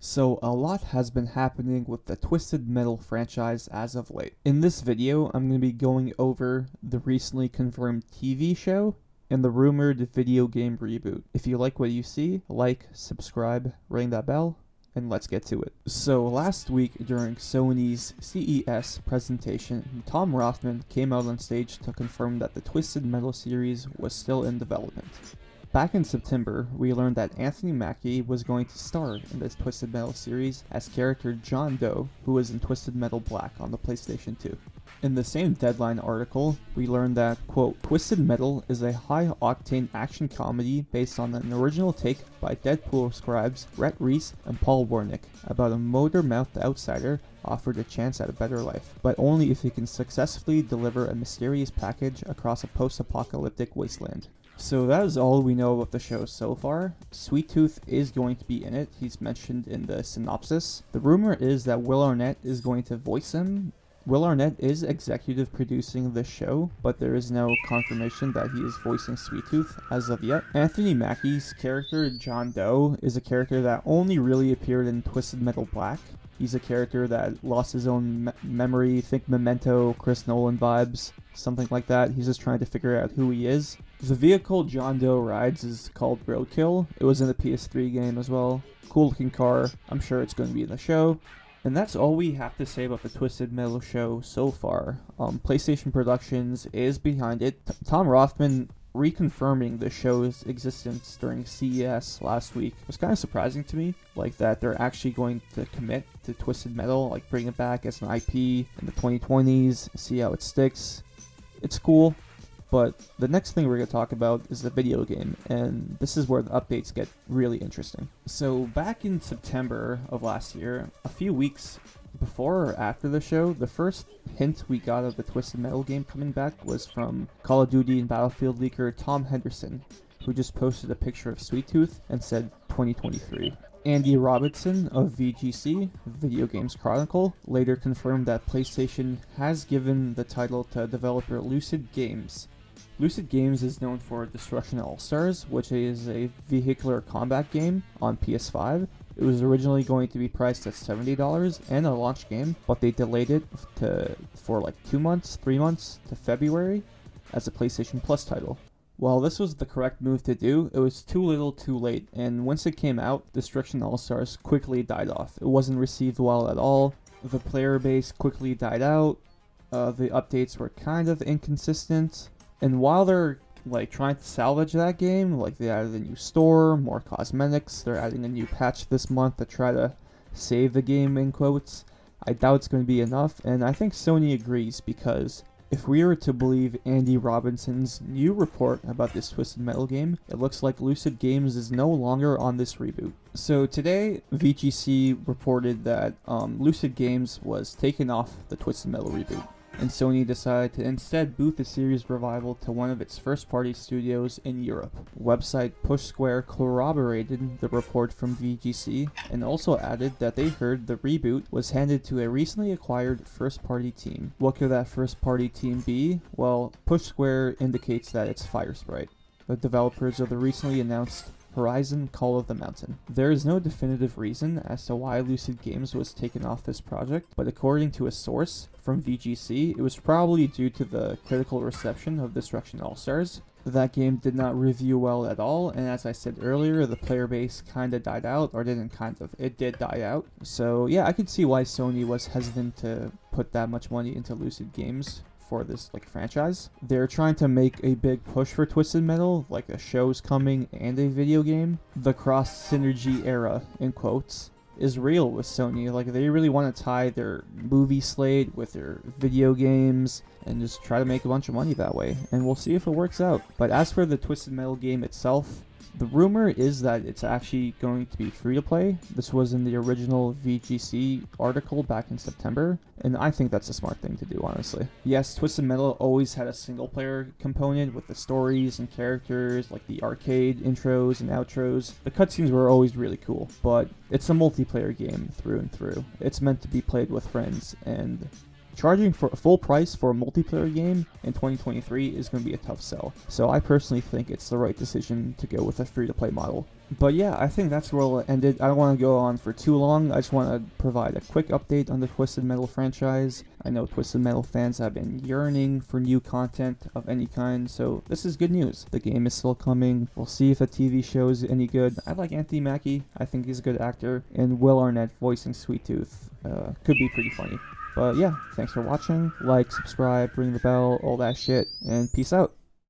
So a lot has been happening with the Twisted Metal franchise as of late. In this video, I'm going to be going over the recently confirmed TV show and the rumored video game reboot. If you like what you see, like, subscribe, ring that bell, and let's get to it. So last week during Sony's CES presentation, Tom Rothman came out on stage to confirm that the Twisted Metal series was still in development. Back in September, we learned that Anthony Mackie was going to star in this Twisted Metal series as character John Doe, who was in Twisted Metal Black on the PlayStation 2. In the same Deadline article, we learned that, quote, Twisted Metal is a high-octane action comedy based on an original take by Deadpool scribes Rhett Reese and Paul Wernick about a motor-mouthed outsider offered a chance at a better life, but only if he can successfully deliver a mysterious package across a post-apocalyptic wasteland. So that is all we know about the show so far. Sweet Tooth is going to be in it. He's mentioned in the synopsis. The rumor is that Will Arnett is going to voice him. Will Arnett is executive producing the show, but there is no confirmation that he is voicing Sweet Tooth as of yet. Anthony Mackie's character, John Doe, is a character that only really appeared in Twisted Metal Black. He's a character that lost his own memory, think Memento, Chris Nolan vibes, something like that. He's just trying to figure out who he is. The vehicle John Doe rides is called Roadkill. It was in the PS3 game as well. Cool looking car. I'm sure it's going to be in the show. And that's all we have to say about the Twisted Metal show so far. PlayStation Productions is behind it. Tom Rothman reconfirming the show's existence during CES last week was kind of surprising to me, like that they're actually going to commit to Twisted Metal, like bring it back as an IP in the 2020s, see how it sticks. It's cool, but the next thing we're going to talk about is the video game, and this is where the updates get really interesting. So back in September of last year, a few weeks before or after the show, the first hint we got of the Twisted Metal game coming back was from Call of Duty and Battlefield leaker Tom Henderson, who just posted a picture of Sweet Tooth and said 2023. Andy Robinson of VGC, Video Games Chronicle, later confirmed that PlayStation has given the title to developer Lucid Games. Lucid Games is known for Destruction All-Stars, which is a vehicular combat game on PS5. It was originally going to be priced at $70 and a launch game, but they delayed it for like 3 months to February as a PlayStation Plus title. While this was the correct move to do, it was too little too late, and once it came out, Destruction All-Stars quickly died off. It wasn't received well at all, the player base quickly died out, the updates were kind of inconsistent, and while they're trying to salvage that game, they added a new store, more cosmetics, they're adding a new patch this month to try to save the game in quotes. I doubt it's going to be enough, and I think Sony agrees, because if we were to believe Andy Robinson's new report about this Twisted Metal game, it looks like Lucid Games is no longer on this reboot. So today, VGC reported that Lucid Games was taken off the Twisted Metal reboot, and Sony decided to instead boot the series revival to one of its first-party studios in Europe. Website Push Square corroborated the report from VGC and also added that they heard the reboot was handed to a recently acquired first-party team. What could that first-party team be? Well, Push Square indicates that it's Firesprite, the developers of the recently announced Horizon Call of the Mountain. There is no definitive reason as to why Lucid Games was taken off this project, but according to a source from VGC, it was probably due to the critical reception of Destruction All-Stars. That game did not review well at all, and as I said earlier, the player base kinda died out, or it did die out. So yeah, I could see why Sony was hesitant to put that much money into Lucid Games for this franchise. They're trying to make a big push for Twisted Metal, like a show's coming and a video game. The cross synergy era, in quotes, is real with Sony. They really want to tie their movie slate with their video games and just try to make a bunch of money that way, and we'll see if it works out. But as for the Twisted Metal game itself, the rumor is that it's actually going to be free to play. This was in the original VGC article back in September, and I think that's a smart thing to do, honestly. Yes, Twisted Metal always had a single player component with the stories and characters, like the arcade intros and outros. The cutscenes were always really cool, but it's a multiplayer game through and through. It's meant to be played with friends, and charging for full price for a multiplayer game in 2023 is going to be a tough sell. So I personally think it's the right decision to go with a free-to-play model. But yeah, I think that's where we'll end it. I don't want to go on for too long. I just want to provide a quick update on the Twisted Metal franchise. I know Twisted Metal fans have been yearning for new content of any kind, so this is good news. The game is still coming. We'll see if the TV show is any good. I like Anthony Mackie. I think he's a good actor. And Will Arnett voicing Sweet Tooth could be pretty funny. But yeah, thanks for watching. Like, subscribe, ring the bell, all that shit, and peace out.